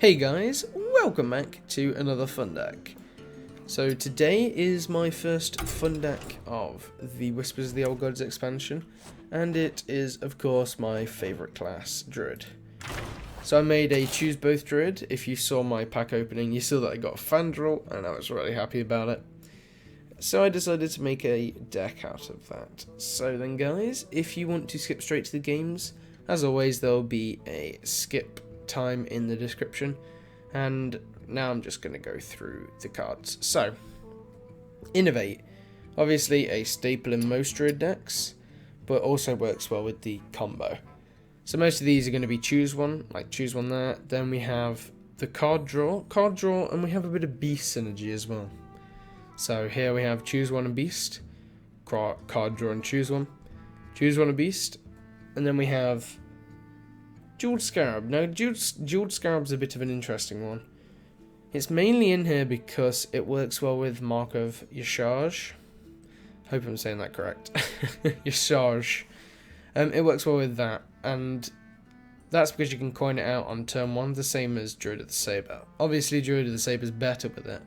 Hey guys, welcome back to another fun deck. So today is my first fun deck of the Whispers of the Old Gods expansion, and it is of course my favourite class, Druid. So I made a choose both Druid. If you saw my pack opening, you saw that I got a Fandral, and I was really happy about it. So I decided to make a deck out of that. So then guys, if you want to skip straight to the games, as always there will be a skip time in the description, and now I'm just going to go through the cards. So, Innovate, obviously a staple in most Druid decks, but also works well with the combo. So most of these are going to be choose one, like choose one there. Then we have the card draw, and we have a bit of beast synergy as well. So here we have choose one and beast, card draw and choose one and beast, and then we have Jeweled Scarab. Now, Jeweled Scarab's a bit of an interesting one. It's mainly in here because it works well with Mark of Yashaj. Hope I'm saying that correct. Yashaj. It works well with that, and that's because you can coin it out on turn 1, the same as Druid of the Saber. Obviously, Druid of the Saber is better with it,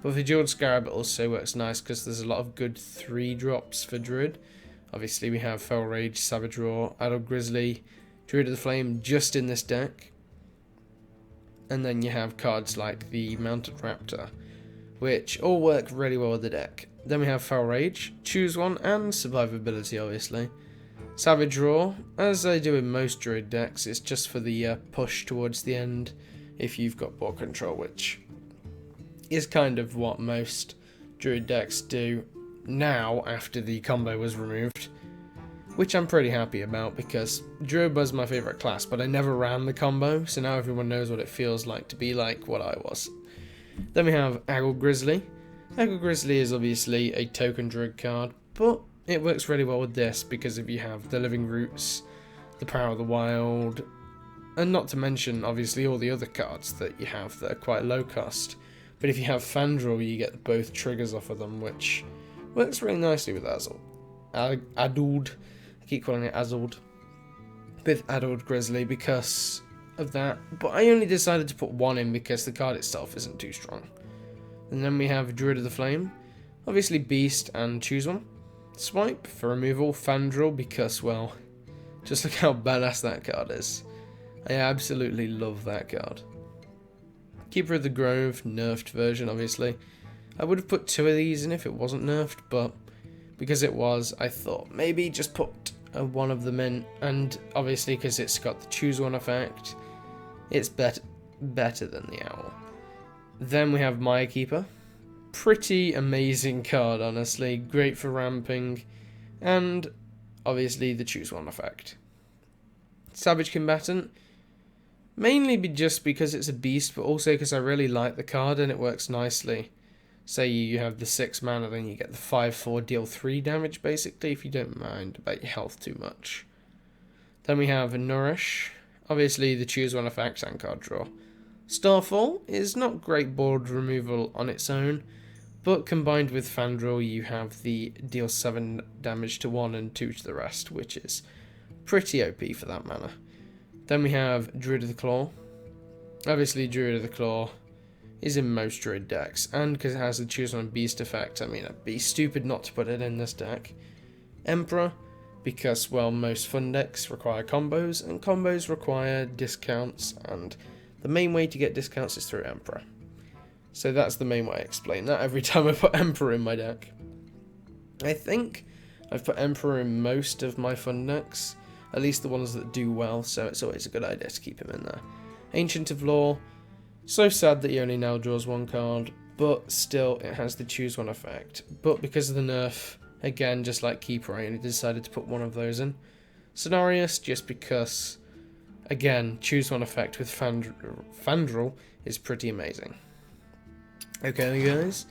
but for Jeweled Scarab it also works nice because there's a lot of good 3-drops for Druid. Obviously, we have Fell Rage, Savage Roar, Adult Grizzly, Druid of the Flame just in this deck, and then you have cards like the Mounted Raptor, which all work really well with the deck. Then we have Fell Rage, choose one, and survivability obviously. Savage Roar, as I do in most Druid decks, it's just for the push towards the end if you've got board control, which is kind of what most Druid decks do now after the combo was removed. Which I'm pretty happy about because Druid was my favourite class, but I never ran the combo, so now everyone knows what it feels like to be like what I was. Then we have Adult Grizzly. Adult Grizzly is obviously a token Druid card, but it works really well with this because if you have the Living Roots, the Power of the Wild, and not to mention obviously all the other cards that you have that are quite low cost. But if you have Fandral, you get both triggers off of them, which works really nicely with Adult. Keep calling it Azald with Adult Grizzly because of that, but I only decided to put one in because the card itself isn't too strong. And then we have Druid of the Flame, obviously Beast and choose one. Swipe for removal, Fandral because, well, just look how badass that card is. I absolutely love that card. Keeper of the Grove, nerfed version obviously. I would have put 2 of these in if it wasn't nerfed, but because it was, I thought maybe just put one of them in, and obviously because it's got the choose one effect, it's better than the Owl. Then we have Maya Keeper, pretty amazing card honestly, great for ramping, and obviously the choose one effect. Savage Combatant, mainly just because it's a beast, but also because I really like the card and it works nicely. Say you have the 6 mana, then you get the 5/4 deal 3 damage basically, if you don't mind about your health too much. Then we have Nourish, obviously the choose one effect and card draw. Starfall is not great board removal on its own, but combined with Fandral you have the deal 7 damage to 1 and 2 to the rest, which is pretty OP for that mana. Then we have Druid of the Claw. Obviously Druid of the Claw is in most Druid decks, and because it has the choose one beast effect, I mean it'd be stupid not to put it in this deck. Emperor, because well most fun decks require combos, and combos require discounts, and the main way to get discounts is through Emperor. So that's the main way I explain that every time I put Emperor in my deck. I think I've put Emperor in most of my fun decks, at least the ones that do well, so it's always a good idea to keep him in there. Ancient of Law, so sad that he only now draws 1 card, but still it has the choose one effect. But because of the nerf, again just like Keeper, I only decided to put one of those in. Cenarius, just because, again, choose one effect with Fandral is pretty amazing. Okay then guys,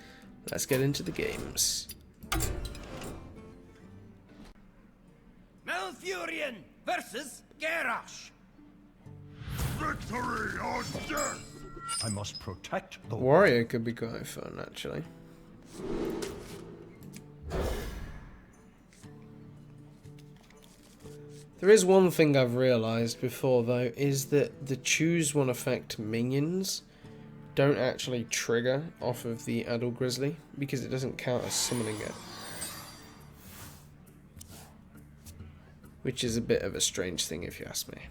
let's get into the games. Malfurion versus Garrosh. Victory or death! I must protect the Warrior could be quite fun actually. There is one thing I've realised before though, is that the choose one effect minions don't actually trigger off of the Adult Grizzly because it doesn't count as summoning it. Which is a bit of a strange thing if you ask me.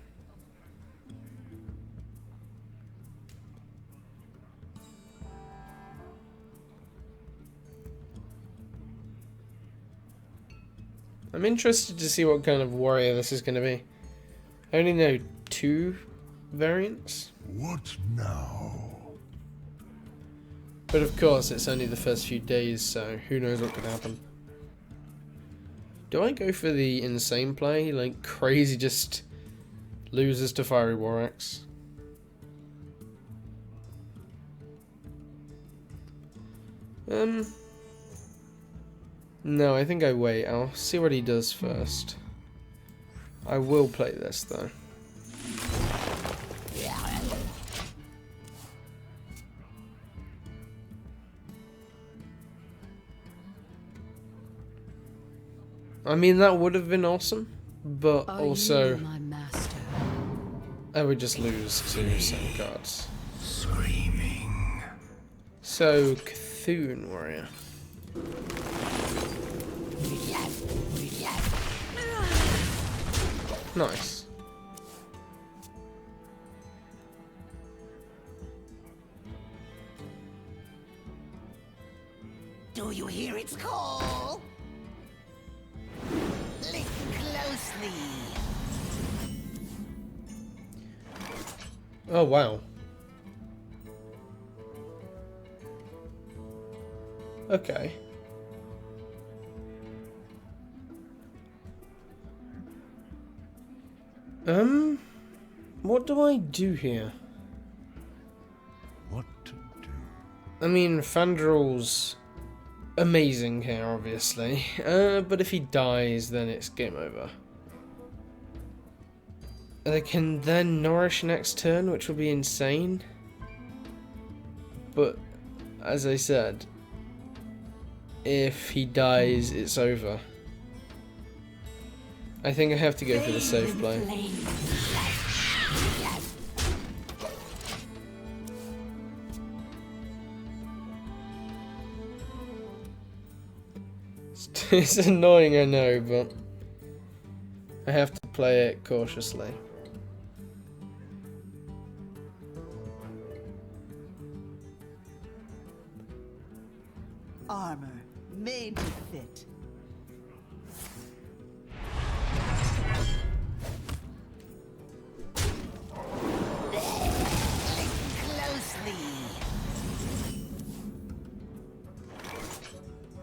I'm interested to see what kind of warrior this is going to be. I only know 2 variants. What now? But of course, it's only the first few days, so who knows what could happen. Do I go for the insane play? Like, crazy just loses to Fiery War Axe? No, I think I wait. I'll see what he does first. I will play this, though. I mean, that would have been awesome, but also I would just lose to some cards. Screaming. So, Cthulhu Warrior. Nice. Do you hear its call? Listen closely. Oh, wow. Okay. What do I do here? What to do? I mean, Fandral's amazing here, obviously. But if he dies, then it's game over. They can then nourish next turn, which will be insane. But, as I said, if he dies, it's over. I think I have to go for the safe play. It's annoying, I know, but I have to play it cautiously. Armor made to fit.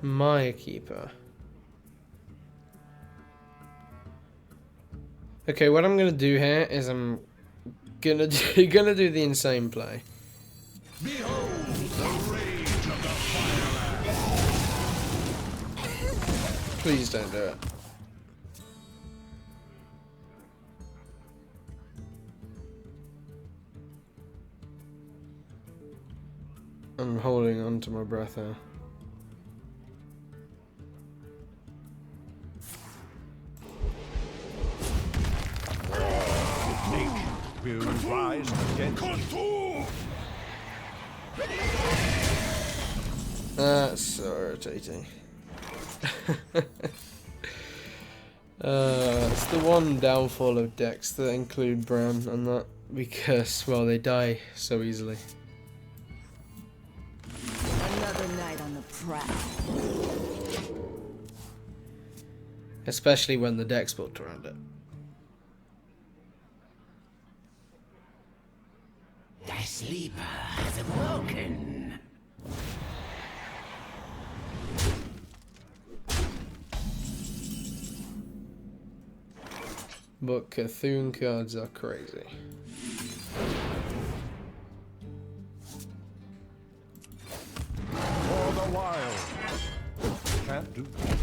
Maya Keeper. Okay, what I'm gonna do here is I'm gonna do the insane play. Behold the rage of the fireland. Please don't do it. I'm holding on to my breath here. Will rise against That's so irritating. It's the one downfall of decks that include brown and that, because, well, they die so easily. Another night on the prowl. Especially when the deck's built around it. Thy sleeper has awoken. But Cthulhu cards are crazy. for the wild. Can't do that.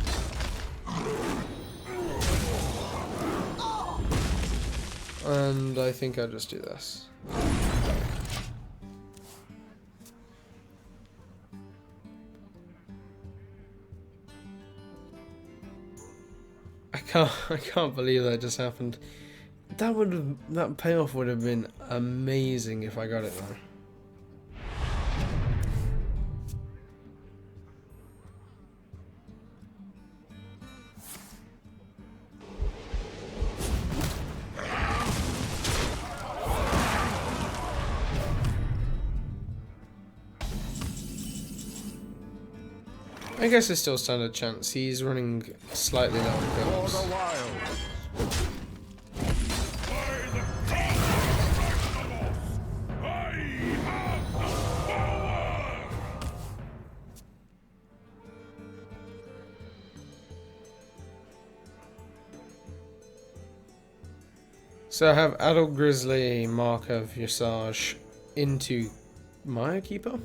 And I think I'll just do this. I I can't believe that just happened. That payoff would have been amazing if I got it though. I guess there's still stand a chance. He's running slightly lower For goals. the wild. So I have Adult Grizzly, Markov, Visage into Maya Keeper.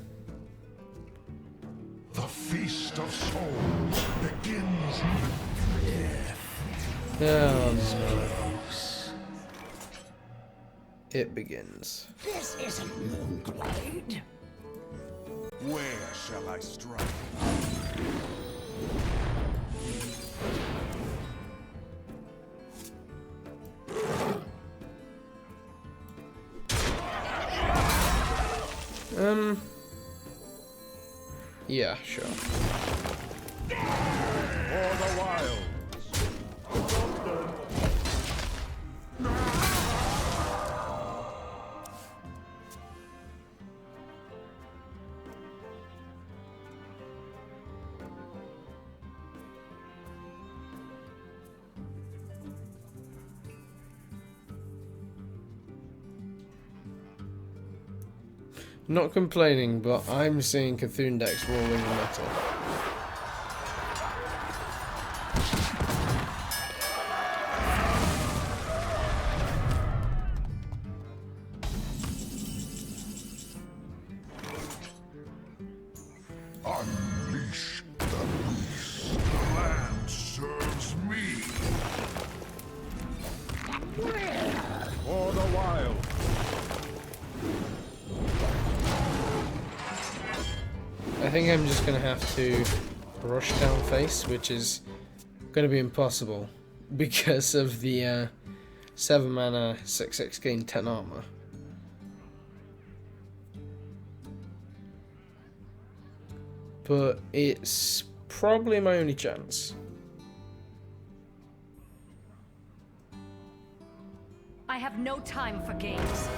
The feast of souls begins. Oh no. It begins. This isn't Moonglade. Where shall I strike? Yeah, sure. For the wild. Not complaining, but I'm seeing Cthulhu decks rolling the metal. Unleash the beast. The land serves me. For the wild. I think I'm just going to have to rush down face, which is going to be impossible because of the 7 mana 6/6 gain 10 armor. But it's probably my only chance. I have no time for games.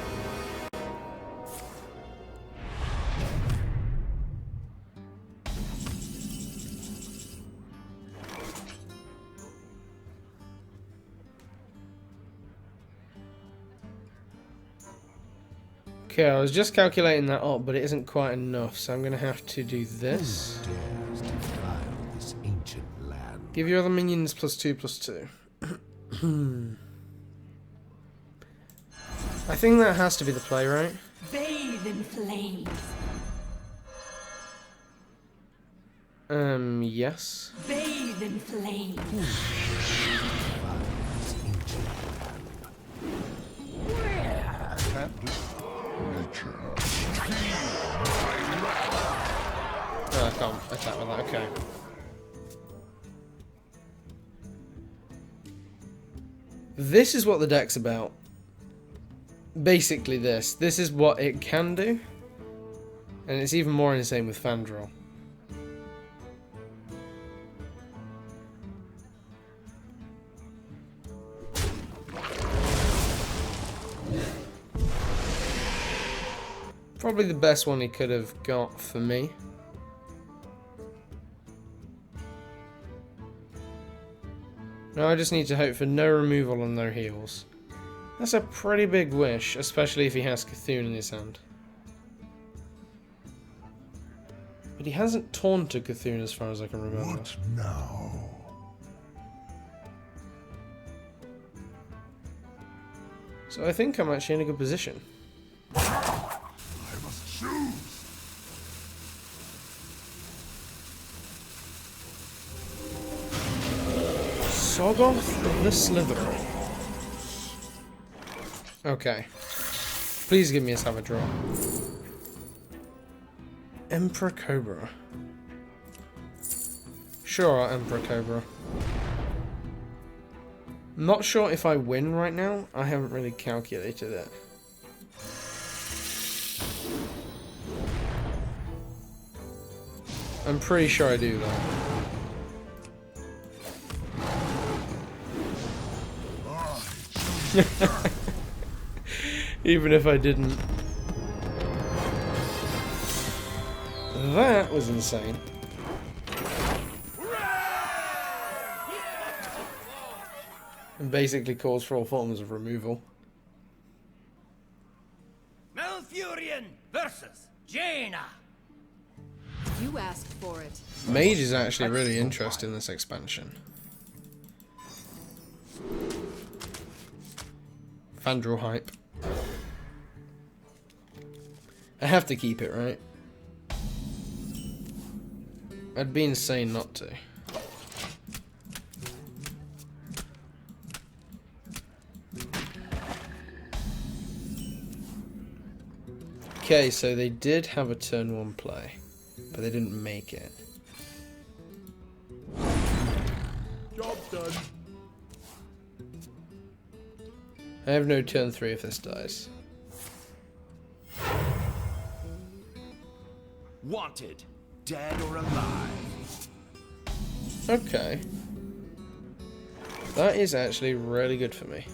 Okay, I was just calculating that up, but it isn't quite enough, so I'm going to have to do this. Dares defile this ancient land. Give your other minions +2/+2. I think that has to be the play, right? Bathe in flames. Yes. Bathe in flames. Oh, I can't attack with that, okay. This is what the deck's about. Basically this. This is what it can do. And it's even more insane with Fandral. Probably the best one he could have got for me. Now I just need to hope for no removal and no heals. That's a pretty big wish, especially if he has Cthulhu in his hand. But he hasn't taunted Cthulhu as far as I can remember. What now? So I think I'm actually in a good position. I must choose. Soggoth the Slytherin. Okay. Please give me a Savage draw. Emperor Cobra. Sure, Emperor Cobra. I'm not sure if I win right now. I haven't really calculated it. I'm pretty sure I do though. Even if I didn't. That was insane. And basically calls for all forms of removal. Malfurion versus Jaina. You asked for it. Mage is actually really interesting in this expansion. Fandral hype. I have to keep it, right? I'd be insane not to. Okay, so they did have a turn 1 play, but they didn't make it. Job's done. I have no turn 3 if this dies. Wanted, dead or alive. Okay. That is actually really good for me.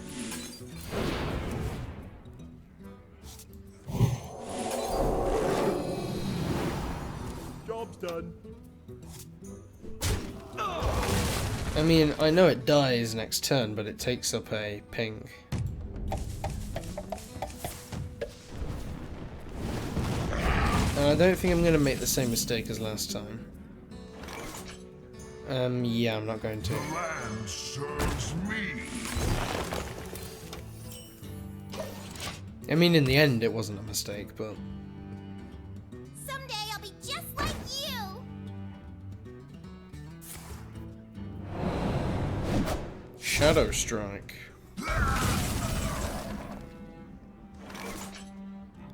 Job's done. I mean, I know it dies next turn, but it takes up a ping. And I don't think I'm going to make the same mistake as last time. Yeah, I'm not going to. The land serves me. I mean, in the end, it wasn't a mistake, but... Someday I'll be just like you. Shadow Strike.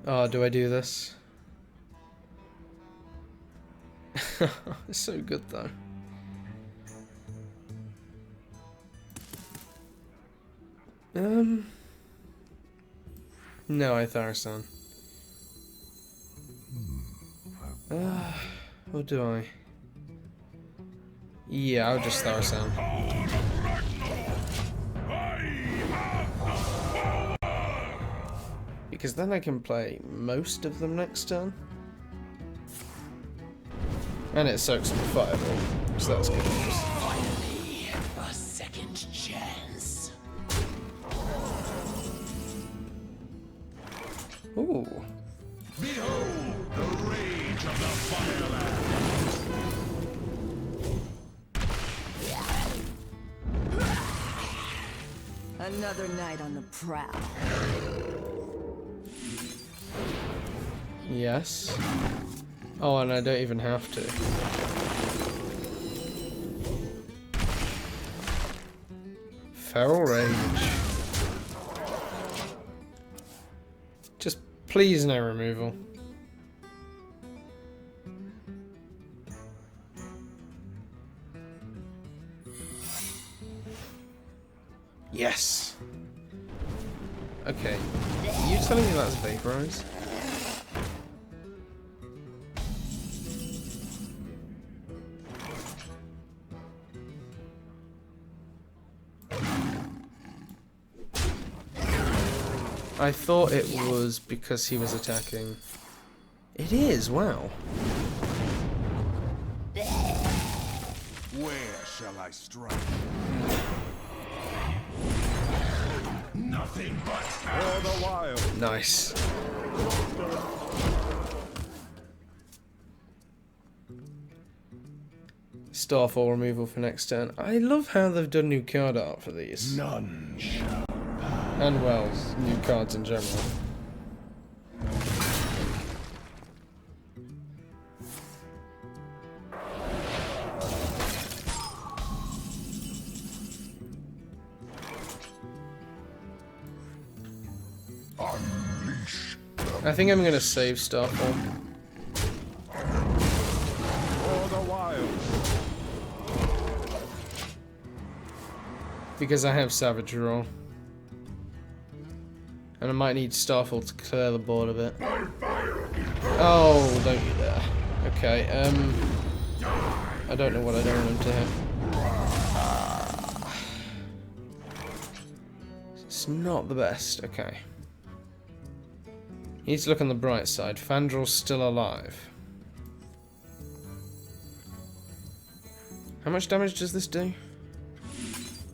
Oh, do I do this? It's so good, though. No, I Tharasan. Or do I? Yeah, I'll just Tharasan. Because then I can play most of them next turn. And it soaks up the fireball, so that's good news. Finally, a second chance. Ooh. Behold the rage of the fireland. Another night on the prowl. Yes. Oh, and I don't even have to. Feral Rage. Just please no removal. Yes. Okay. Are you telling me that's Vaporize? I thought it was because he was attacking. It is, wow. Where shall I strike? Nothing but for the wild. Nice. Starfall removal for next turn. I love how they've done new card art for these. None shall. And, well, new cards in general. Unleash. I think I'm going to save Starfall. For the wild. because I have Savage Roll. And I might need Starfall to clear the board a bit. Oh, don't you dare. Okay, I don't know what I don't want him to hit. It's not the best, okay. You need to look on the bright side. Fandral's still alive. How much damage does this do?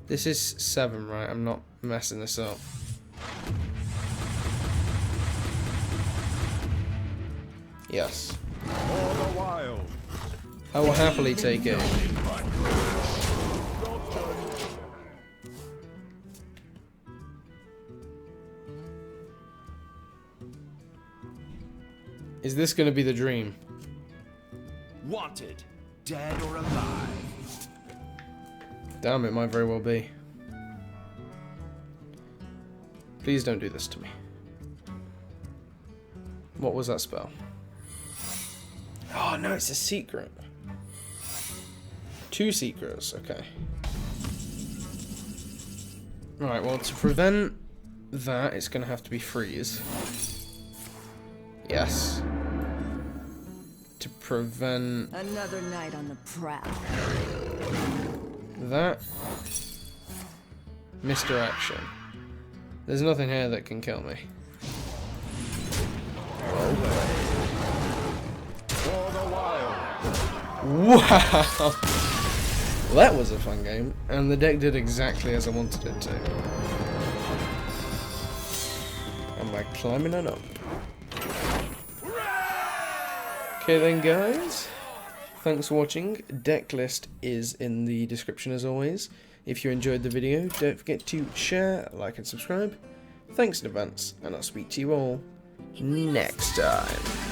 This is 7, right? I'm not messing this up. Yes. I will happily take it. Is this going to be the dream? Wanted, dead or alive. Damn, it might very well be. Please don't do this to me. What was that spell? Oh no, it's a secret. 2 secrets, okay. Alright, well, to prevent that, it's going to have to be freeze. Yes. To prevent Another night on the prowl. that, misdirection. There's nothing here that can kill me. Wow! That was a fun game, and the deck did exactly as I wanted it to. And by climbing it up. Okay then, guys. Thanks for watching. Deck list is in the description as always. If you enjoyed the video, don't forget to share, like and subscribe. Thanks in advance, and I'll speak to you all next time.